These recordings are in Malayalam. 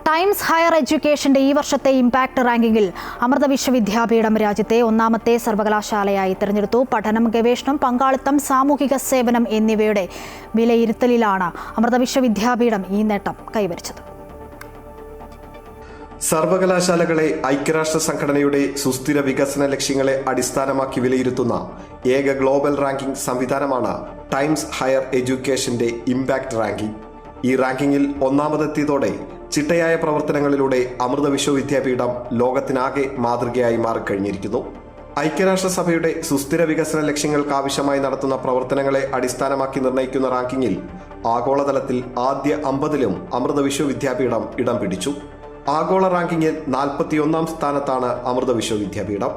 ടൈംസ് ഹയർ എഡ്യൂക്കേഷന്റെ ഈ വർഷത്തെ ഇമ്പാക്ട് റാങ്കിങ്ങിൽ അമൃത വിശ്വവിദ്യാപീഠം രാജ്യത്തെ ഒന്നാമത്തെ സർവകലാശാലയായി തിരഞ്ഞെടുത്തു. പഠനം, ഗവേഷണം, പങ്കാളിത്തം, സാമൂഹിക സേവനം എന്നിവയുടെ വിലയിരുത്തലിലാണ് അമൃത വിശ്വവിദ്യാപീഠം ഈ നേട്ടം കൈവരിച്ചത്. സർവകലാശാലകളെ ഐക്യരാഷ്ട്ര സംഘടനയുടെ സുസ്ഥിര വികസന ലക്ഷ്യങ്ങളെ അടിസ്ഥാനമാക്കി വിലയിരുത്തുന്ന ഏക ഗ്ലോബൽ റാങ്കിംഗ് സംവിധാനമാണ് ടൈംസ് ഹയർ എഡ്യൂക്കേഷന്റെ ഇമ്പാക്ട് റാങ്കിംഗ്. ഈ റാങ്കിങ്ങിൽ ഒന്നാമതെത്തിയതോടെ ചിട്ടയായ പ്രവർത്തനങ്ങളിലൂടെ അമൃത വിശ്വവിദ്യാപീഠം ലോകത്തിനാകെ മാതൃകയായി മാറിക്കഴിഞ്ഞിരിക്കുന്നു. ഐക്യരാഷ്ട്രസഭയുടെ സുസ്ഥിര വികസന ലക്ഷ്യങ്ങൾക്കാവശ്യമായി നടത്തുന്ന പ്രവർത്തനങ്ങളെ അടിസ്ഥാനമാക്കി നിർണ്ണയിക്കുന്ന റാങ്കിങ്ങിൽ ആഗോളതലത്തിൽ ആദ്യ 50-ലും അമൃത വിശ്വവിദ്യാപീഠം ഇടം പിടിച്ചു. ആഗോള റാങ്കിങ്ങിൽ 41-ാം സ്ഥാനത്താണ് അമൃത വിശ്വവിദ്യാപീഠം.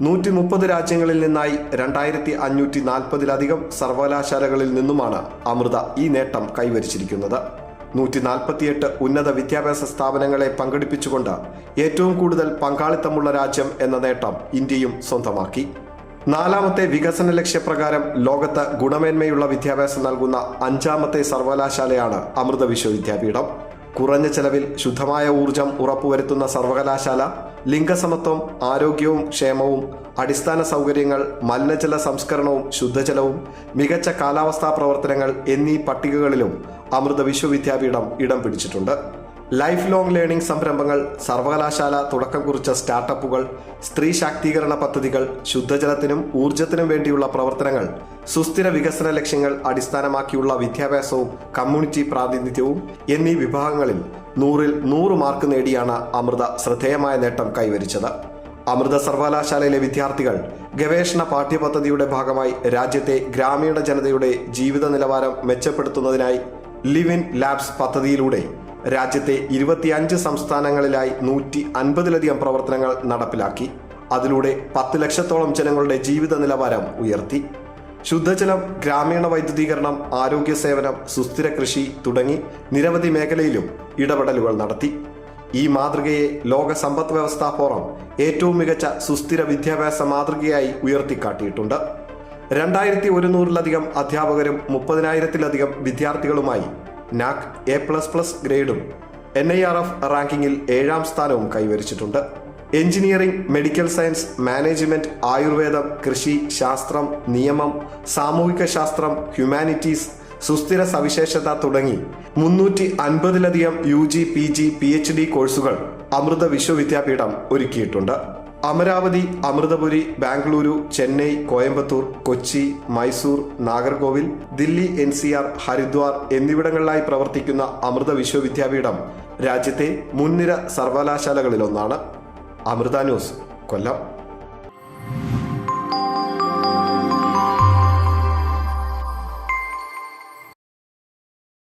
130 രാജ്യങ്ങളിൽ നിന്നായി 2540-ലധികം സർവകലാശാലകളിൽ നിന്നുമാണ് അമൃത ഈ നേട്ടം കൈവരിച്ചിരിക്കുന്നത്. 148 ഉന്നത വിദ്യാഭ്യാസ സ്ഥാപനങ്ങളെ പങ്കെടുപ്പിച്ചുകൊണ്ട് ഏറ്റവും കൂടുതൽ പങ്കാളിത്തമുള്ള രാജ്യം എന്ന നേട്ടം ഇന്ത്യയും സ്വന്തമാക്കി. 4ാമത്തെ വികസന ലക്ഷ്യപ്രകാരം ലോകത്ത് ഗുണമേന്മയുള്ള വിദ്യാഭ്യാസം നൽകുന്ന 5ാമത്തെ സർവകലാശാലയാണ് അമൃത വിശ്വവിദ്യാപീഠം. കുറഞ്ഞ ചെലവിൽ ശുദ്ധമായ ഊർജം ഉറപ്പുവരുത്തുന്ന സർവകലാശാല, ലിംഗസമത്വം, ആരോഗ്യവും ക്ഷേമവും, അടിസ്ഥാന സൗകര്യങ്ങൾ, മലിനജല സംസ്കരണവും ശുദ്ധജലവും, മികച്ച കാലാവസ്ഥാ പ്രവർത്തനങ്ങൾ എന്നീ പട്ടികകളിലും അമൃത വിശ്വവിദ്യാപീഠം ഇടം പിടിച്ചിട്ടുണ്ട്. ലൈഫ് ലോങ് ലേണിംഗ് സംരംഭങ്ങൾ, സർവകലാശാല തുടക്കം കുറിച്ച സ്റ്റാർട്ടപ്പുകൾ, സ്ത്രീ ശാക്തീകരണ പദ്ധതികൾ, ശുദ്ധജലത്തിനും ഊർജത്തിനും വേണ്ടിയുള്ള പ്രവർത്തനങ്ങൾ, സുസ്ഥിര വികസന ലക്ഷ്യങ്ങൾ അടിസ്ഥാനമാക്കിയുള്ള വിദ്യാഭ്യാസവും കമ്മ്യൂണിറ്റി പ്രാതിനിധ്യവും എന്നീ വിഭാഗങ്ങളിൽ 100-ൽ 100 മാർക്ക് നേടിയാണ് അമൃത ശ്രദ്ധേയമായ നേട്ടം കൈവരിച്ചത്. അമൃത സർവകലാശാലയിലെ വിദ്യാർത്ഥികൾ ഗവേഷണ പാഠ്യപദ്ധതിയുടെ ഭാഗമായി രാജ്യത്തെ ഗ്രാമീണ ജനതയുടെ ജീവിത നിലവാരം മെച്ചപ്പെടുത്തുന്നതിനായി ലിവ് ഇൻ ലാബ്സ് പദ്ധതിയിലൂടെ രാജ്യത്തെ 25 സംസ്ഥാനങ്ങളിലായി 150-ലധികം പ്രവർത്തനങ്ങൾ നടപ്പിലാക്കി. അതിലൂടെ 10 ലക്ഷത്തോളം ജനങ്ങളുടെ ജീവിത നിലവാരം ഉയർത്തി. ശുദ്ധജലം, ഗ്രാമീണ വൈദ്യുതീകരണം, ആരോഗ്യ സേവനം, സുസ്ഥിര കൃഷി തുടങ്ങി നിരവധി മേഖലയിലും ഇടപെടലുകൾ നടത്തി. ഈ മാതൃകയെ ലോക സമ്പദ് വ്യവസ്ഥാ ഫോറം ഏറ്റവും മികച്ച സുസ്ഥിര വിദ്യാഭ്യാസ മാതൃകയായി ഉയർത്തിക്കാട്ടിയിട്ടുണ്ട്. 2100-ലധികം അധ്യാപകരും 30,000-ലധികം വിദ്യാർത്ഥികളുമായി നാക് A++ ഗ്രേഡും NIRF റാങ്കിങ്ങിൽ 7ാം സ്ഥാനവും കൈവരിച്ചിട്ടുണ്ട്. എഞ്ചിനീയറിംഗ്, മെഡിക്കൽ സയൻസ്, മാനേജ്മെന്റ്, ആയുർവേദം, കൃഷി, ശാസ്ത്രം, നിയമം, സാമൂഹിക ശാസ്ത്രം, ഹ്യൂമാനിറ്റീസ്, സുസ്ഥിര സവിശേഷത തുടങ്ങി 350-ലധികം UG, PG, PhD കോഴ്സുകൾ അമൃത വിശ്വവിദ്യാപീഠം ഒരുക്കിയിട്ടുണ്ട്. അമരാവതി, അമൃതപുരി, ബാംഗ്ലൂരു, ചെന്നൈ, കോയമ്പത്തൂർ, കൊച്ചി, മൈസൂർ, നാഗർകോവിൽ, ദില്ലി, NCR, ഹരിദ്വാർ എന്നിവിടങ്ങളിലായി പ്രവർത്തിക്കുന്ന അമൃത വിശ്വവിദ്യാപീഠം രാജ്യത്തെ മുൻനിര സർവകലാശാലകളിലൊന്നാണ്. അമൃത ന്യൂസ്, കൊല്ലം.